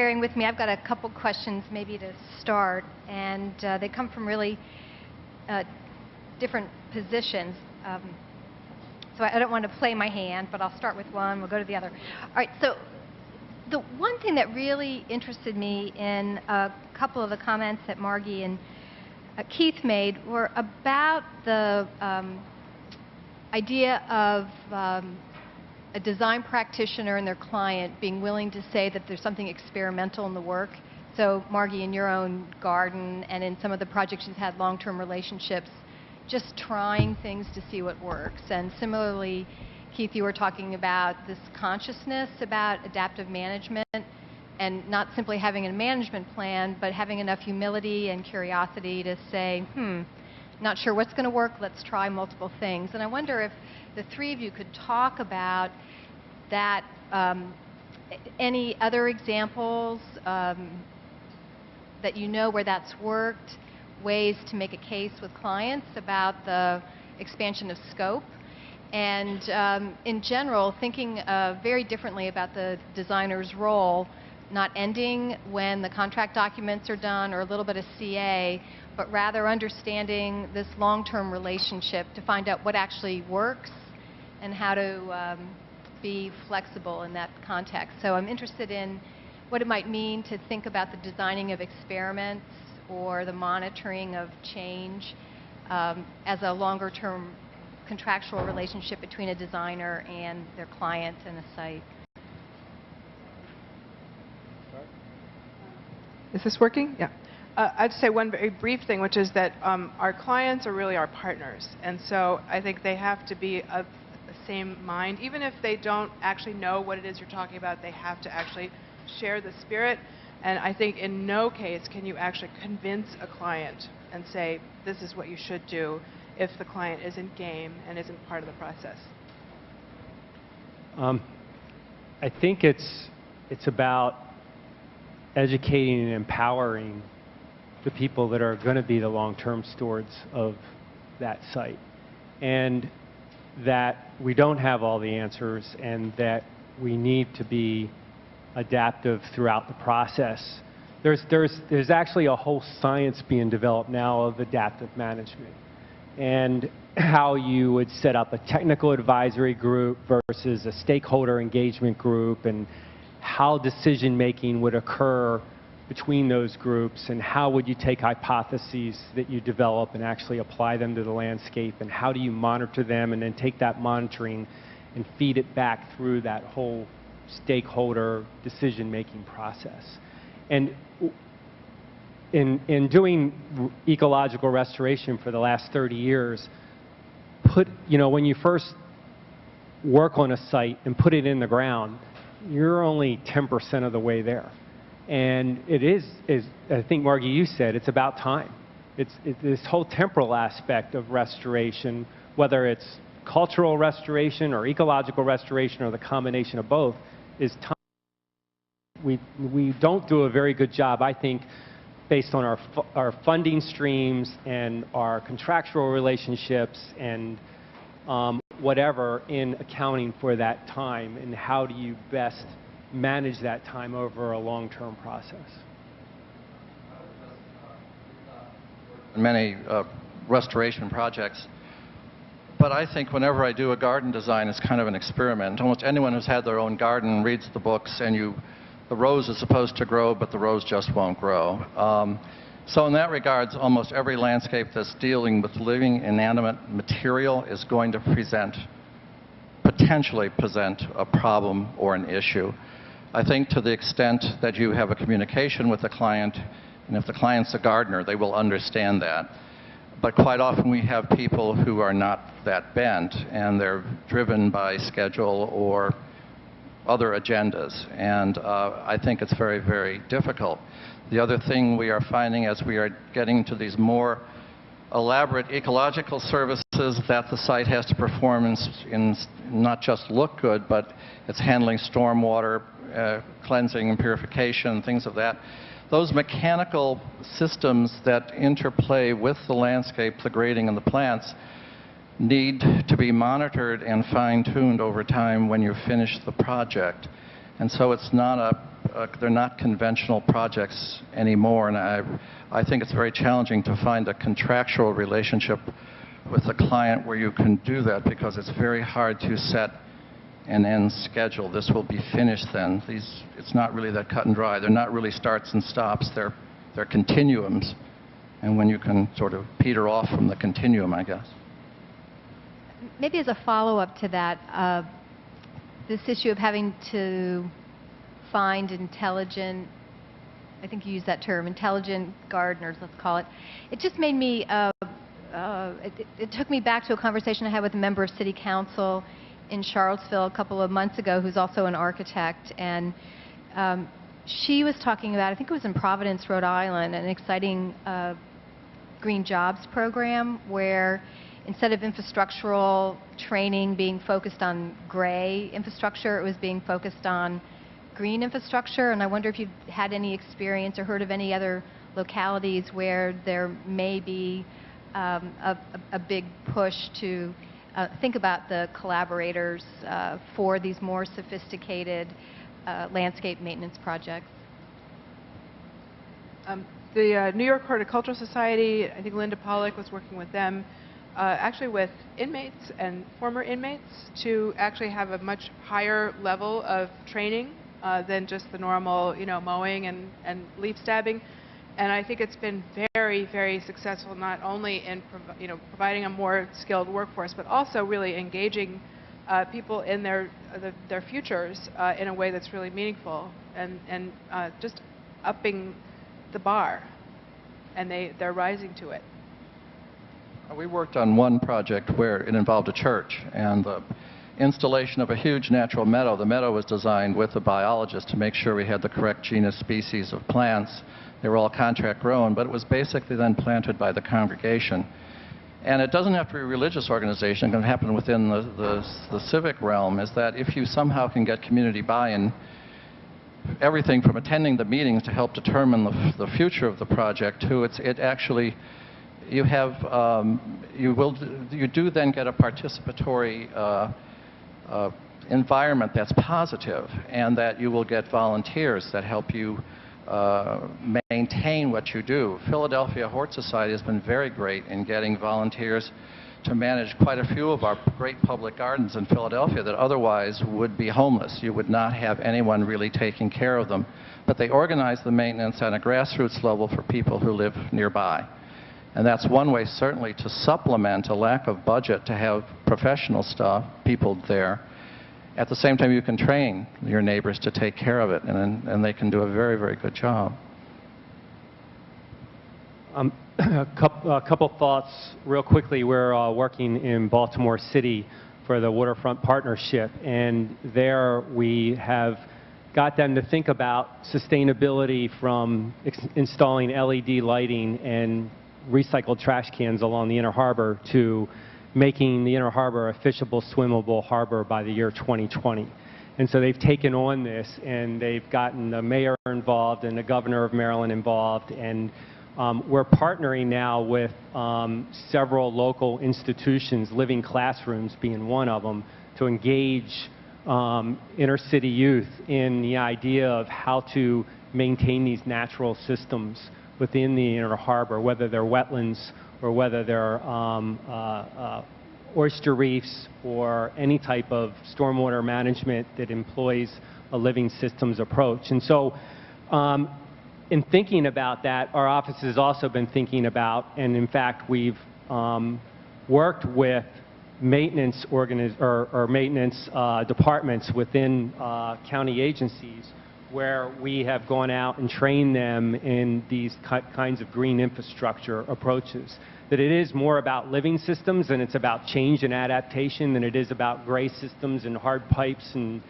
bearing with me. I've got a couple questions maybe to start, and they come from really different positions. So I don't want to play my hand, but I'll start with one, we'll go to the other. All right, so the one thing that really interested me in a couple of the comments that Margie and Keith made were about the idea of a design practitioner and their client being willing to say that there's something experimental in the work. So Margie, in your own garden and in some of the projects you've had long-term relationships, just trying things to see what works. And similarly, Keith, you were talking about this consciousness about adaptive management and not simply having a management plan, but having enough humility and curiosity to say, not sure what's going to work, let's try multiple things. And I wonder if the three of you could talk about that, any other examples that you know where that's worked, ways to make a case with clients about the expansion of scope, and in general, thinking very differently about the designer's role, not ending when the contract documents are done or a little bit of CA, but rather understanding this long-term relationship to find out what actually works and how to be flexible in that context. So I'm interested in what it might mean to think about the designing of experiments or the monitoring of change as a longer-term contractual relationship between a designer and their client and a site. Is this working? Yeah. I'd say one very brief thing, which is that our clients are really our partners. And so I think they have to be of the same mind. Even if they don't actually know what it is you're talking about, they have to actually share the spirit. And I think in no case can you actually convince a client and say, this is what you should do, if the client isn't game and isn't part of the process. I think it's about educating and empowering the people that are going to be the long-term stewards of that site, and that we don't have all the answers, and that we need to be adaptive throughout the process. There's actually a whole science being developed now of adaptive management, and how you would set up a technical advisory group versus a stakeholder engagement group, and how decision-making would occur between those groups, and how would you take hypotheses that you develop and actually apply them to the landscape, and how do you monitor them and then take that monitoring and feed it back through that whole stakeholder decision-making process. And in doing ecological restoration for the last 30 years, when you first work on a site and put it in the ground, you're only 10% of the way there. And it is, I think, Margie, you said, it's about time. It's this whole temporal aspect of restoration, whether it's cultural restoration or ecological restoration or the combination of both, is time. We don't do a very good job, I think, based on our funding streams and our contractual relationships and whatever, in accounting for that time, and how do you best manage that time over a long-term process. Many restoration projects, but I think whenever I do a garden design, it's kind of an experiment. Almost anyone who's had their own garden reads the books, and the rose is supposed to grow, but the rose just won't grow. So in that regards, almost every landscape that's dealing with living inanimate material is going to potentially present a problem or an issue. I think to the extent that you have a communication with the client, and if the client's a gardener, they will understand that. But quite often we have people who are not that bent, and they're driven by schedule or other agendas. And I think it's very, very difficult. The other thing we are finding as we are getting to these more elaborate ecological services that the site has to perform in not just look good, but it's handling stormwater, cleansing and purification, things of that. Those mechanical systems that interplay with the landscape, the grading and the plants, need to be monitored and fine-tuned over time when you finish the project. And so it's not they're not conventional projects anymore, and I think it's very challenging to find a contractual relationship with a client where you can do that, because it's very hard to set an end schedule. This will be finished then. It's not really that cut and dry. They're not really starts and stops. They're continuums, and when you can sort of peter off from the continuum, I guess. Maybe as a follow-up to that, this issue of having to find intelligent, I think you used that term, intelligent gardeners, let's call it. It just made me, it took me back to a conversation I had with a member of City Council in Charlottesville a couple of months ago, who's also an architect, and she was talking about, I think it was in Providence, Rhode Island, an exciting green jobs program where instead of infrastructural training being focused on gray infrastructure, it was being focused on green infrastructure. And I wonder if you've had any experience or heard of any other localities where there may be a big push to think about the collaborators for these more sophisticated landscape maintenance projects. The New York Horticultural Society, I think Linda Pollack was working with them, actually with inmates and former inmates, to actually have a much higher level of training than just the normal, mowing and leaf stabbing. And I think it's been very, very successful, not only in providing a more skilled workforce, but also really engaging people in their futures in a way that's really meaningful, and just upping the bar, and they're rising to it. We worked on one project where it involved a church and the installation of a huge natural meadow. The meadow was designed with a biologist to make sure we had the correct genus species of plants. They were all contract grown, but it was basically then planted by the congregation. And it doesn't have to be a religious organization. It can happen within the civic realm, is that if you somehow can get community buy-in, everything from attending the meetings to help determine the future of the project to it actually, you do then get a participatory environment that's positive, and that you will get volunteers that help you maintain what you do. Philadelphia Hort Society has been very great in getting volunteers to manage quite a few of our great public gardens in Philadelphia that otherwise would be homeless. You would not have anyone really taking care of them. But they organize the maintenance on a grassroots level for people who live nearby. And that's one way, certainly, to supplement a lack of budget to have professional people there. At the same time, you can train your neighbors to take care of it, and they can do a very, very good job. A couple thoughts real quickly. We're working in Baltimore City for the Waterfront Partnership, and there we have got them to think about sustainability from installing LED lighting and recycled trash cans along the Inner Harbor to making the Inner Harbor a fishable, swimmable harbor by the year 2020. And so they've taken on this, and they've gotten the mayor involved and the governor of Maryland involved, and we're partnering now with several local institutions, Living Classrooms being one of them, to engage inner city youth in the idea of how to maintain these natural systems within the Inner Harbor, whether they're wetlands or whether they're oyster reefs or any type of stormwater management that employs a living systems approach. And so in thinking about that, our office has also been thinking about, and in fact we've worked with maintenance maintenance departments within county agencies, where we have gone out and trained them in these kinds of green infrastructure approaches. That it is more about living systems, and it's about change and adaptation, than it is about gray systems and hard pipes and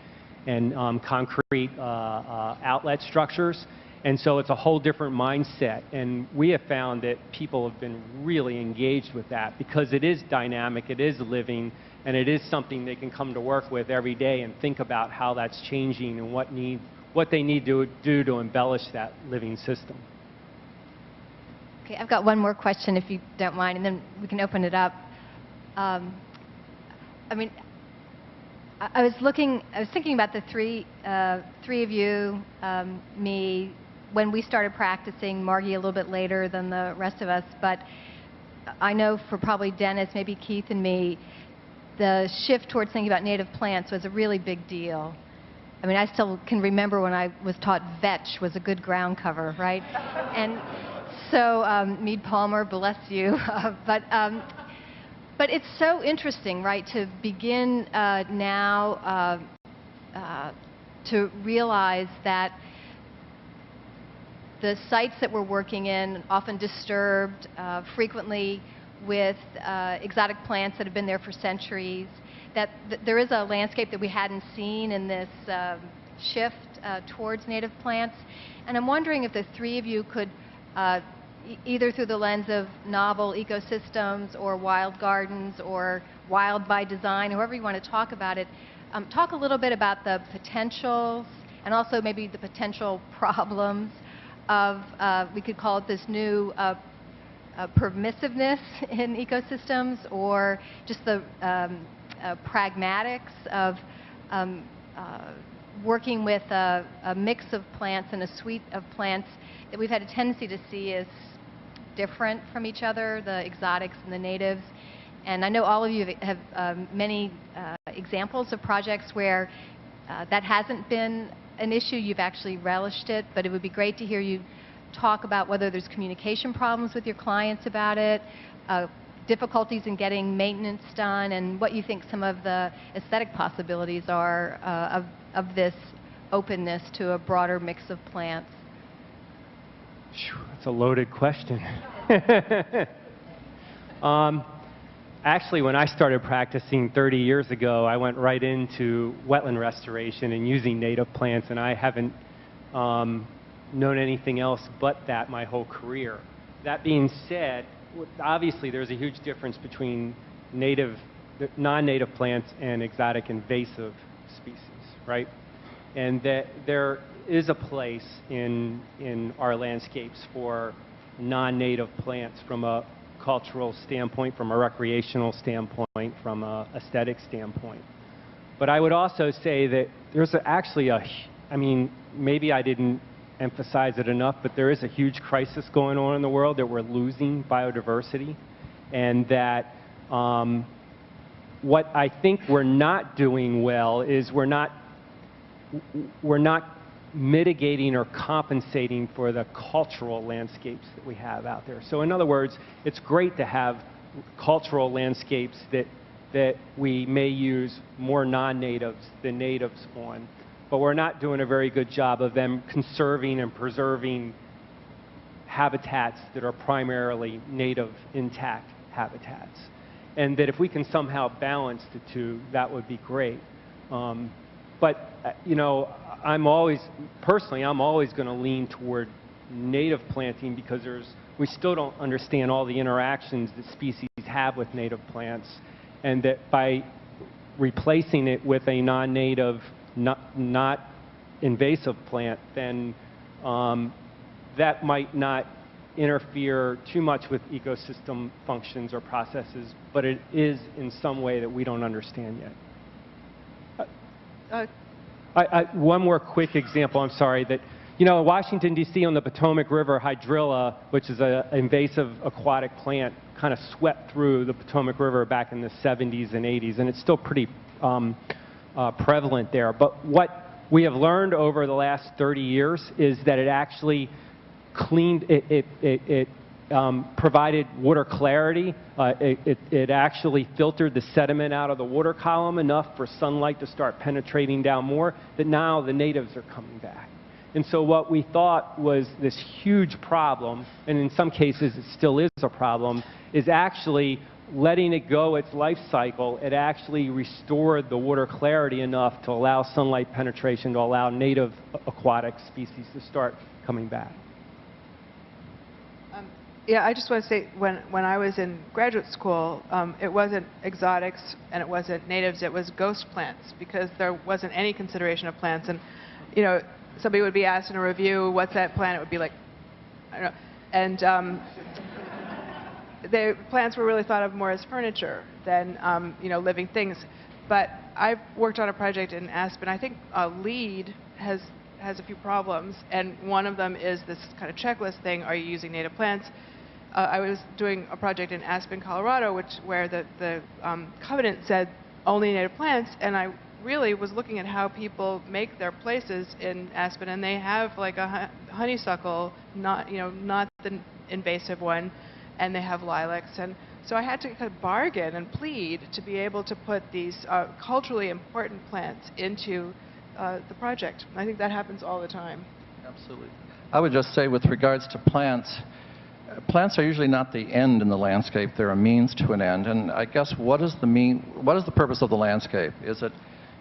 concrete outlet structures. And so it's a whole different mindset. And we have found that people have been really engaged with that because it is dynamic, it is living, and it is something they can come to work with every day and think about how that's changing and what they need to do to embellish that living system. Okay, I've got one more question, if you don't mind, and then we can open it up. I mean, I was thinking about the three of you, me, when we started practicing, Margie a little bit later than the rest of us, but I know for probably Dennis, maybe Keith and me, the shift towards thinking about native plants was a really big deal. I mean, I still can remember when I was taught vetch was a good ground cover, right? And so, Meade Palmer, bless you. But it's so interesting, right, to begin now to realize that the sites that we're working in, often disturbed, frequently with exotic plants that have been there for centuries, that there is a landscape that we hadn't seen in this shift towards native plants. And I'm wondering if the three of you could, either through the lens of novel ecosystems or wild gardens or wild by design, however you want to talk about it, talk a little bit about the potentials and also maybe the potential problems of, we could call it this new permissiveness in ecosystems, or just the pragmatics of working with a mix of plants and a suite of plants that we've had a tendency to see as different from each other, the exotics and the natives. And I know all of you have many examples of projects where that hasn't been an issue. You've actually relished it, but it would be great to hear you talk about whether there's communication problems with your clients about it, difficulties in getting maintenance done, and what you think some of the aesthetic possibilities are of this openness to a broader mix of plants. That's a loaded question. Actually, when I started practicing 30 years ago, I went right into wetland restoration and using native plants, and I haven't known anything else but that my whole career. That being said, obviously there's a huge difference between non-native plants and exotic invasive species, right? And that there is a place in our landscapes for non-native plants from a cultural standpoint, from a recreational standpoint, from an aesthetic standpoint. But I would also say that there's actually I mean, maybe I didn't emphasize it enough, but there is a huge crisis going on in the world, that we're losing biodiversity, and that what I think we're not doing well is we're not mitigating or compensating for the cultural landscapes that we have out there. So in other words, it's great to have cultural landscapes that we may use more non-natives than natives on, but we're not doing a very good job of them conserving and preserving habitats that are primarily native, intact habitats. And that if we can somehow balance the two, that would be great. But, you know, I'm always going to lean toward native planting, because we still don't understand all the interactions that species have with native plants, and that by replacing it with a non-native, not invasive plant, then that might not interfere too much with ecosystem functions or processes, but it is in some way that we don't understand yet. One more quick example, I'm sorry, that, you know, in Washington, D.C. on the Potomac River, hydrilla, which is an invasive aquatic plant, kind of swept through the Potomac River back in the 70s and 80s, and it's still pretty prevalent there. But what we have learned over the last 30 years is that it actually cleaned, it provided water clarity. It actually filtered the sediment out of the water column enough for sunlight to start penetrating down more, that now the natives are coming back. And so what we thought was this huge problem, and in some cases it still is a problem, is actually letting it go its life cycle. It actually restored the water clarity enough to allow sunlight penetration, to allow native aquatic species to start coming back. Yeah, I just want to say, when I was in graduate school, it wasn't exotics and it wasn't natives, it was ghost plants, because there wasn't any consideration of plants. And, you know, somebody would be asked in a review, what's that plant? It would be like, I don't know. And the plants were really thought of more as furniture than, you know, living things. But I've worked on a project in Aspen. I think LEED has a few problems, and one of them is this kind of checklist thing: are you using native plants? I was doing a project in Aspen, Colorado, where the covenant said only native plants, and I really was looking at how people make their places in Aspen, and they have like a honeysuckle, not the invasive one, and they have lilacs, and so I had to kind of bargain and plead to be able to put these culturally important plants into the project. I think that happens all the time. Absolutely. I would just say, with regards to plants, plants are usually not the end in the landscape. They're a means to an end. And I guess what is the purpose of the landscape? Is it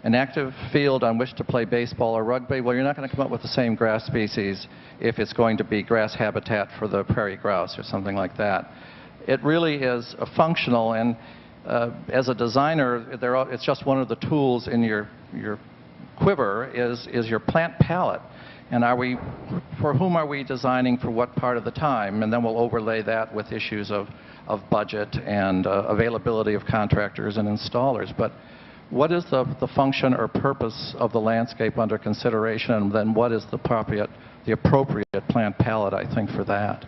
an active field on which to play baseball or rugby? Well, you're not going to come up with the same grass species if it's going to be grass habitat for the prairie grouse or something like that. It really is a functional, and as a designer, it's just one of the tools in your quiver is your plant palette. And for whom are we designing for what part of the time? And then we'll overlay that with issues of budget and availability of contractors and installers. But what is the function or purpose of the landscape under consideration, and then what is the appropriate plant palette, I think, for that?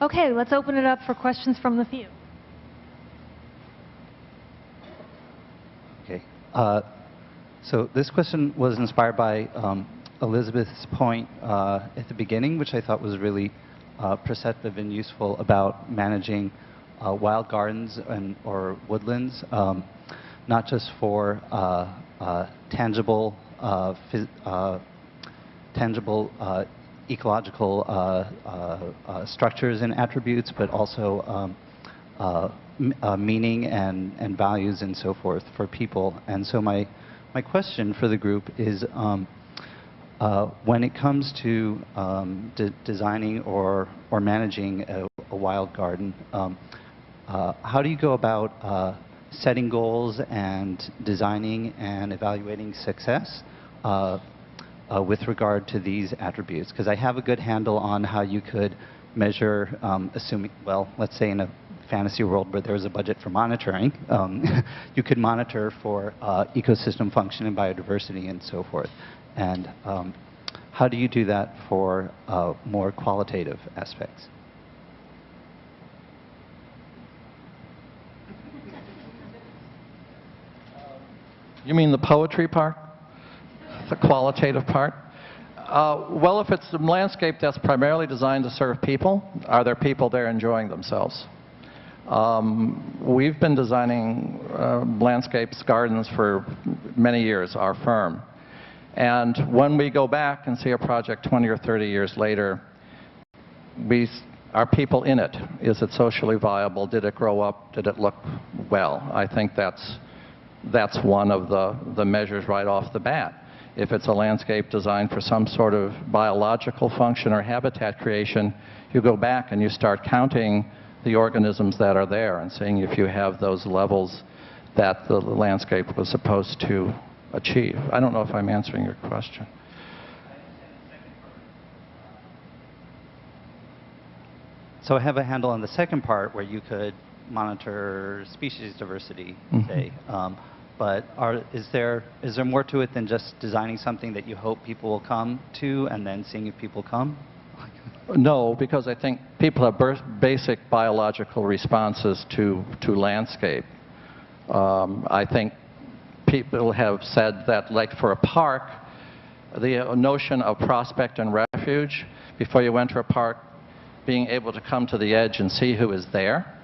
Okay, let's open it up for questions from the field. Okay. So this question was inspired by Elizabeth's point at the beginning, which I thought was really perceptive and useful about managing wild gardens or woodlands, not just for tangible ecological structures and attributes, but also meaning and values and so forth for people. And so my question for the group is, when it comes to designing or managing a wild garden, how do you go about setting goals and designing and evaluating success with regard to these attributes? Because I have a good handle on how you could measure, assuming, well, let's say in a fantasy world where there's a budget for monitoring, you could monitor for ecosystem function and biodiversity and so forth. And how do you do that for more qualitative aspects? You mean the poetry part? The qualitative part? Well, if it's a landscape that's primarily designed to serve people, are there people there enjoying themselves? We've been designing landscapes, gardens for many years, our firm. And when we go back and see a project 20 or 30 years later, are people in it? Is it socially viable? Did it grow up? Did it look well? I think that's one of the measures right off the bat. If it's a landscape designed for some sort of biological function or habitat creation, you go back and you start counting the organisms that are there and seeing if you have those levels that the landscape was supposed to achieve. I don't know if I'm answering your question. So I have a handle on the second part where you could monitor species diversity, say. But is there more to it than just designing something that you hope people will come to and then seeing if people come? No, because I think people have basic biological responses to landscape. I think people have said that, like for a park, the notion of prospect and refuge, before you enter a park, being able to come to the edge and see who is there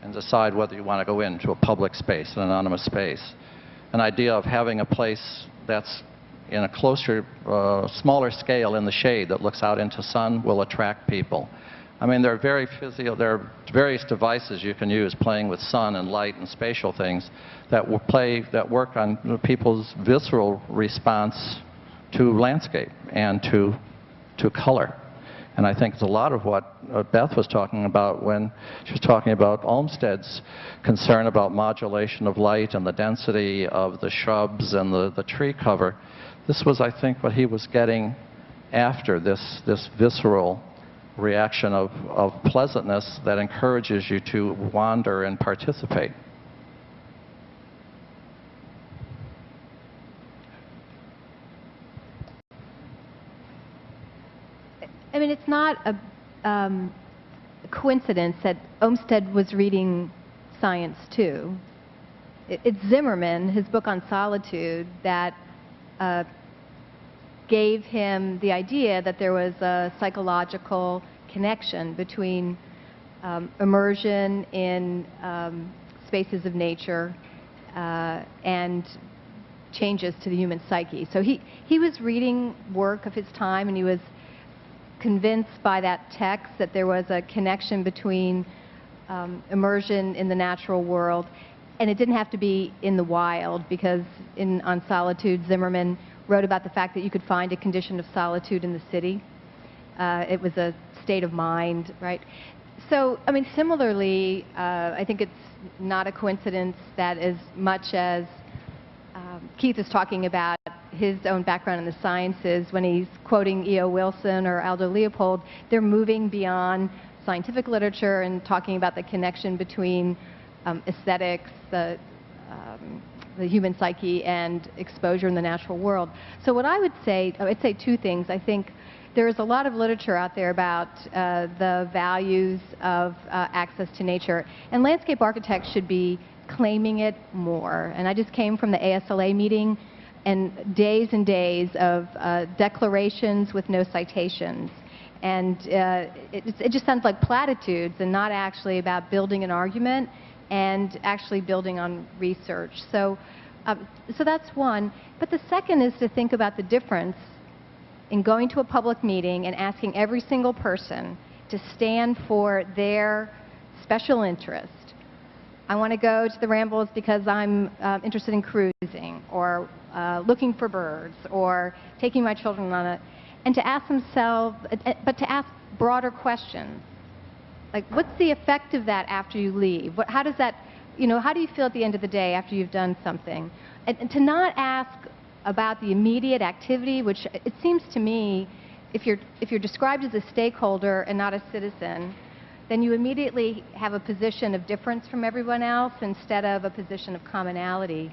and decide whether you want to go into a public space, an anonymous space. An idea of having a place that's in a closer, smaller scale in the shade that looks out into sun will attract people. I mean, there are various devices you can use playing with sun and light and spatial things that work on people's visceral response to landscape and to color. And I think it's a lot of what Beth was talking about when she was talking about Olmsted's concern about modulation of light and the density of the shrubs and the tree cover. This was, I think, what he was getting after this visceral reaction of pleasantness that encourages you to wander and participate. I mean, it's not a coincidence that Olmsted was reading science too. It's Zimmerman, his book on Solitude, that gave him the idea that there was a psychological connection between immersion in spaces of nature and changes to the human psyche. So he was reading work of his time, and he was convinced by that text that there was a connection between immersion in the natural world, and it didn't have to be in the wild, because on Solitude, Zimmerman wrote about the fact that you could find a condition of solitude in the city. It was a state of mind, right? So, I mean, similarly, I think it's not a coincidence that as much as Keith is talking about his own background in the sciences, when he's quoting E.O. Wilson or Aldo Leopold, they're moving beyond scientific literature and talking about the connection between aesthetics, the human psyche, and exposure in the natural world. So what I would say, I'd say two things. I think there is a lot of literature out there about the values of access to nature, and landscape architects should be claiming it more. And I just came from the ASLA meeting, and days of declarations with no citations. And it just sounds like platitudes and not actually about building an argument and actually building on research. So that's one. But the second is to think about the difference in going to a public meeting and asking every single person to stand for their special interest. I want to go to the Rambles because I'm interested in cruising, or looking for birds, or taking my children on a, and to ask themselves, but to ask broader questions. Like, what's the effect of that after you leave? How does that, how do you feel at the end of the day after you've done something? And to not ask about the immediate activity, which it seems to me, if you're described as a stakeholder and not a citizen, then you immediately have a position of difference from everyone else instead of a position of commonality.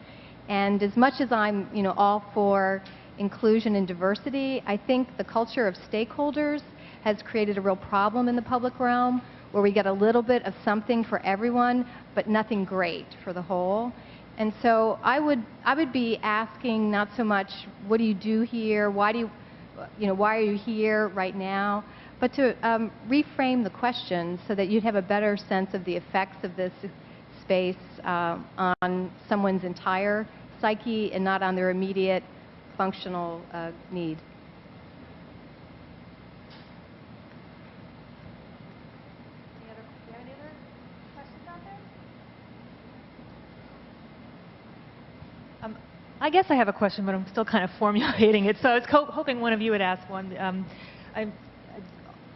And as much as I'm, all for inclusion and diversity, I think the culture of stakeholders has created a real problem in the public realm, where we get a little bit of something for everyone, but nothing great for the whole. And so I would be asking not so much, what do you do here? Why are you here right now? But to reframe the questions so that you'd have a better sense of the effects of this space on someone's entire psyche and not on their immediate functional need. Any other questions out there? I guess I have a question, but I'm still kind of formulating it. So I was hoping one of you would ask one.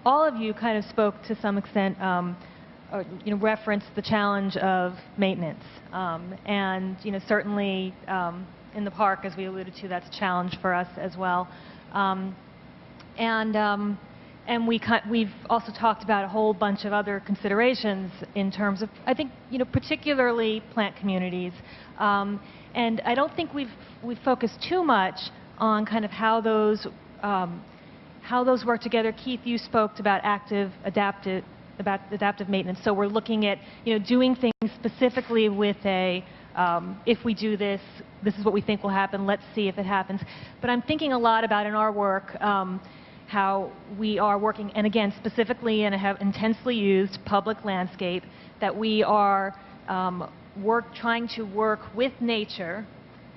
All of you kind of spoke to some extent, referenced the challenge of maintenance. And certainly in the park, as we alluded to, that's a challenge for us as well. And we've also talked about a whole bunch of other considerations in terms of, I think, particularly plant communities. And I don't think we've focused too much on kind of how those work together. Keith, you spoke about adaptive maintenance. So we're looking at, doing things specifically with if we do this, this is what we think will happen. Let's see if it happens. But I'm thinking a lot about in our work how we are working, and again, specifically in a intensely used public landscape, that we are trying to work with nature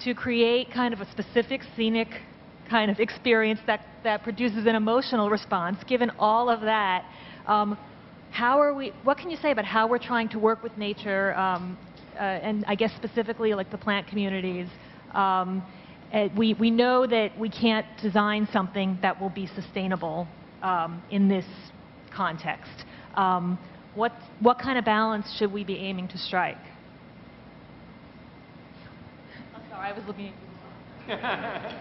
to create kind of a specific scenic kind of experience that produces an emotional response. Given all of that, what can you say about how we're trying to work with nature, and I guess specifically like the plant communities? We know that we can't design something that will be sustainable in this context. What kind of balance should we be aiming to strike? I'm sorry, I was looking at you.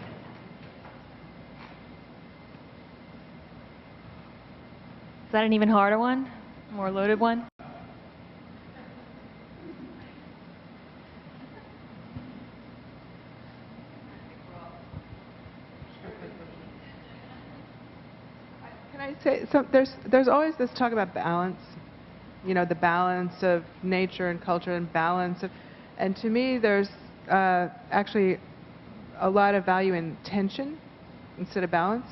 Is that an even harder one? More loaded one? Can I say, so there's always this talk about balance, you know, the balance of nature and culture and balance of, and to me there's actually a lot of value in tension instead of balance.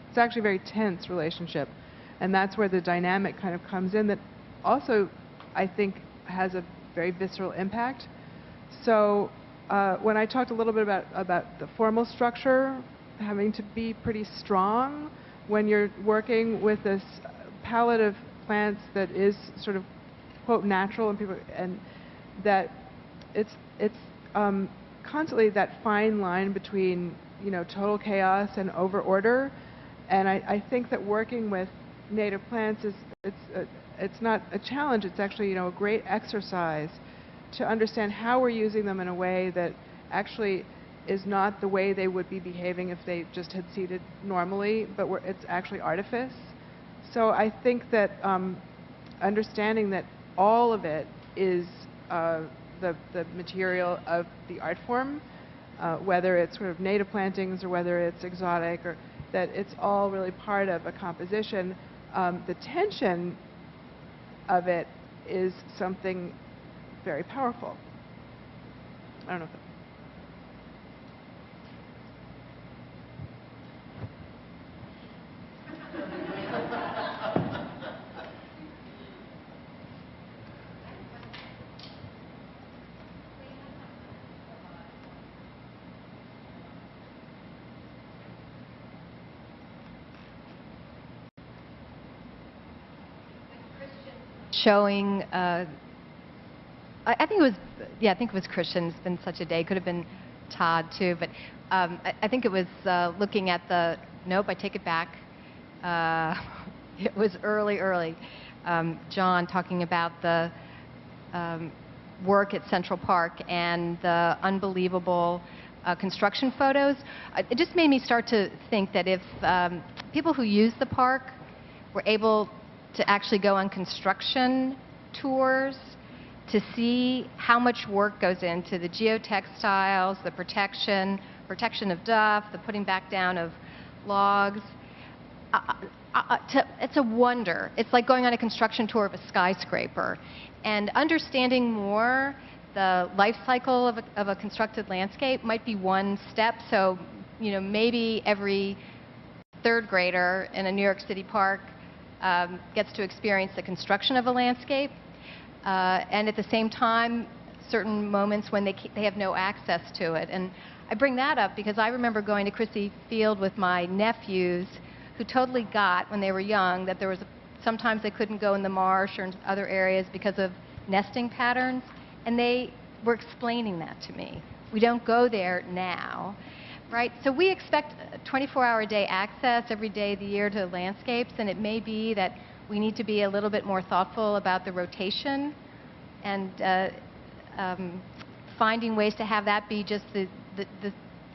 It's actually a very tense relationship, and that's where the dynamic kind of comes in that also I think has a very visceral impact. So when I talked a little bit about the formal structure having to be pretty strong when you're working with this palette of plants that is sort of quote natural, and people, and that it's constantly that fine line between, you know, total chaos and over order. And I think that working with native plants is it's not a challenge. It's actually, you know, a great exercise to understand how we're using them in a way that actually is not the way they would be behaving if they just had seeded normally, but it's actually artifice. So I think that understanding that all of it is the material of the art form, whether it's sort of native plantings or whether it's exotic, or that it's all really part of a composition. The tension of it is something very powerful. I don't know if that... Showing, I think it was, yeah, I think it was Christian. It's been such a day. Could have been Todd too, but I think it was looking at the. Nope, I take it back. It was early. John talking about the work at Central Park and the unbelievable construction photos. It just made me start to think that if people who use the park were able to actually go on construction tours to see how much work goes into the geotextiles, the protection of duff, the putting back down of logs. It's a wonder. It's like going on a construction tour of a skyscraper. And understanding more the life cycle of a constructed landscape might be one step. So, you know, maybe every third grader in a New York City park gets to experience the construction of a landscape, and at the same time, certain moments when they have no access to it. And I bring that up because I remember going to Crissy Field with my nephews, who totally got when they were young that there was sometimes they couldn't go in the marsh or in other areas because of nesting patterns, and they were explaining that to me. We don't go there now. Right? So we expect 24-hour-a-day access every day of the year to landscapes, and it may be that we need to be a little bit more thoughtful about the rotation and finding ways to have that be just the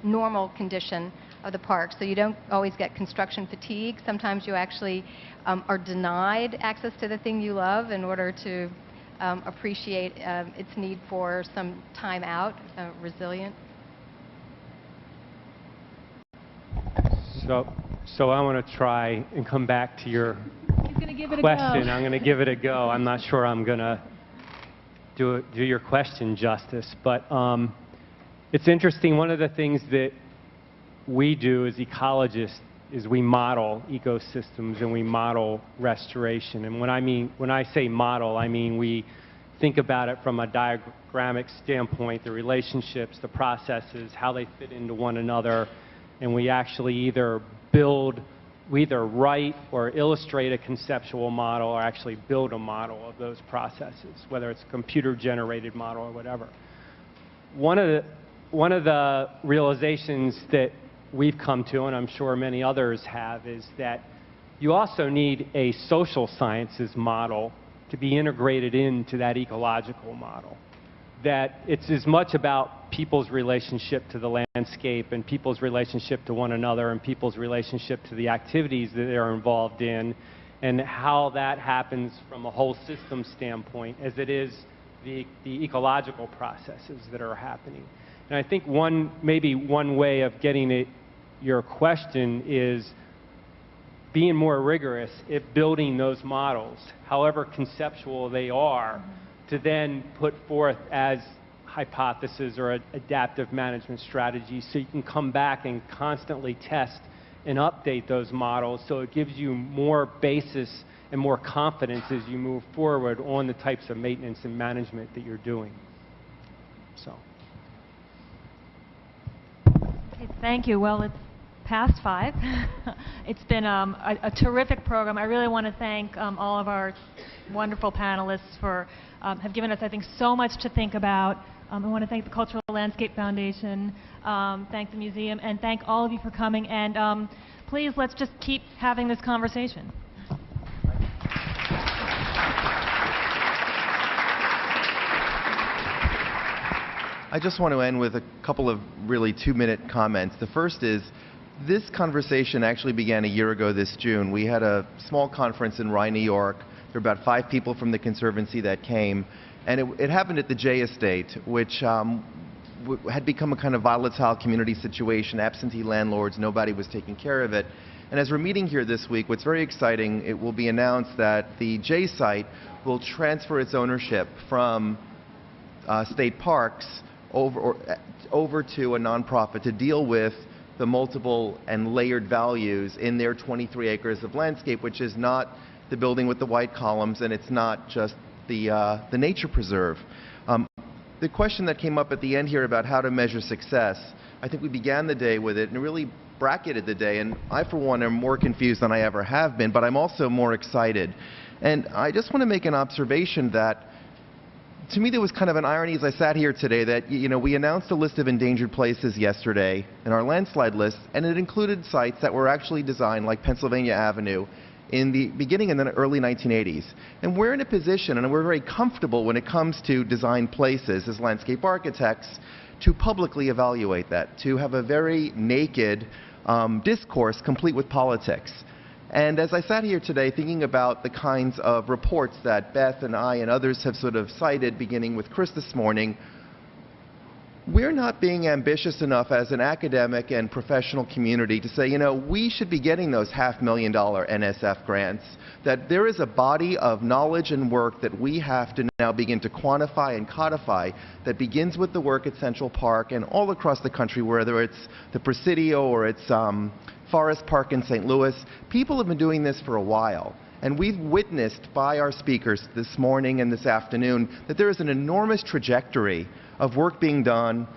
normal condition of the park. So you don't always get construction fatigue. Sometimes you actually are denied access to the thing you love in order to appreciate its need for some time out, resilient. So I want to try and come back to your question. I'm going to give it a go. I'm not sure I'm going to do your question justice, but it's interesting. One of the things that we do as ecologists is we model ecosystems and we model restoration. And when I say model, I mean we think about it from a diagrammatic standpoint, the relationships, the processes, how they fit into one another. And we actually either write or illustrate a conceptual model or actually build a model of those processes, whether it's a computer-generated model or whatever. One of the realizations that we've come to, and I'm sure many others have, is that you also need a social sciences model to be integrated into that ecological model. That it's as much about people's relationship to the landscape and people's relationship to one another and people's relationship to the activities that they're involved in and how that happens from a whole system standpoint as it is the ecological processes that are happening. And I think maybe one way of getting at your question is being more rigorous at building those models, however conceptual they are, to then put forth as hypothesis or adaptive management strategies, so you can come back and constantly test and update those models, so it gives you more basis and more confidence as you move forward on the types of maintenance and management that you're doing. So. Okay, thank you. Well, it's past 5. It's been a terrific program. I really want to thank all of our wonderful panelists for have given us, I think, so much to think about. I want to thank the Cultural Landscape Foundation, thank the museum, and thank all of you for coming. And please, let's just keep having this conversation. I just want to end with a couple of really 2-minute comments. The first is, this conversation actually began a year ago this June. We had a small conference in Rye, New York. There were about 5 people from the Conservancy that came. And it happened at the J Estate, which had become a kind of volatile community situation, absentee landlords, nobody was taking care of it. And as we're meeting here this week, what's very exciting, it will be announced that the J site will transfer its ownership from state parks over to a nonprofit to deal with the multiple and layered values in their 23 acres of landscape, which is not the building with the white columns, and it's not just the nature preserve. The question that came up at the end here about how to measure success, I think we began the day with it and really bracketed the day, and I for one am more confused than I ever have been, but I'm also more excited. And I just want to make an observation that to me there was kind of an irony as I sat here today that, you know, we announced a list of endangered places yesterday in our landslide list, and it included sites that were actually designed like Pennsylvania Avenue in the beginning in the early 1980s. And we're in a position, and we're very comfortable when it comes to design places as landscape architects, to publicly evaluate that, to have a very naked discourse complete with politics. And as I sat here today thinking about the kinds of reports that Beth and I and others have sort of cited, beginning with Chris this morning, we're not being ambitious enough as an academic and professional community to say, you know, we should be getting those $500,000 NSF grants, that there is a body of knowledge and work that we have to now begin to quantify and codify that begins with the work at Central Park and all across the country, whether it's the Presidio or it's Forest Park in St. Louis. People have been doing this for a while. And we've witnessed by our speakers this morning and this afternoon that there is an enormous trajectory of work being done,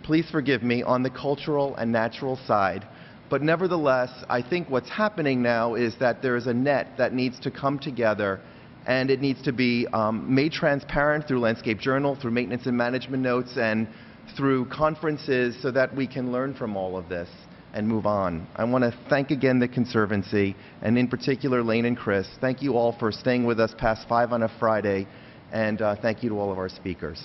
please forgive me, on the cultural and natural side. But nevertheless, I think what's happening now is that there is a net that needs to come together, and it needs to be made transparent through Landscape Journal, through maintenance and management notes, and through conferences so that we can learn from all of this and move on. I want to thank again the Conservancy, and in particular Lane and Chris. Thank you all for staying with us past 5 on a Friday, and thank you to all of our speakers.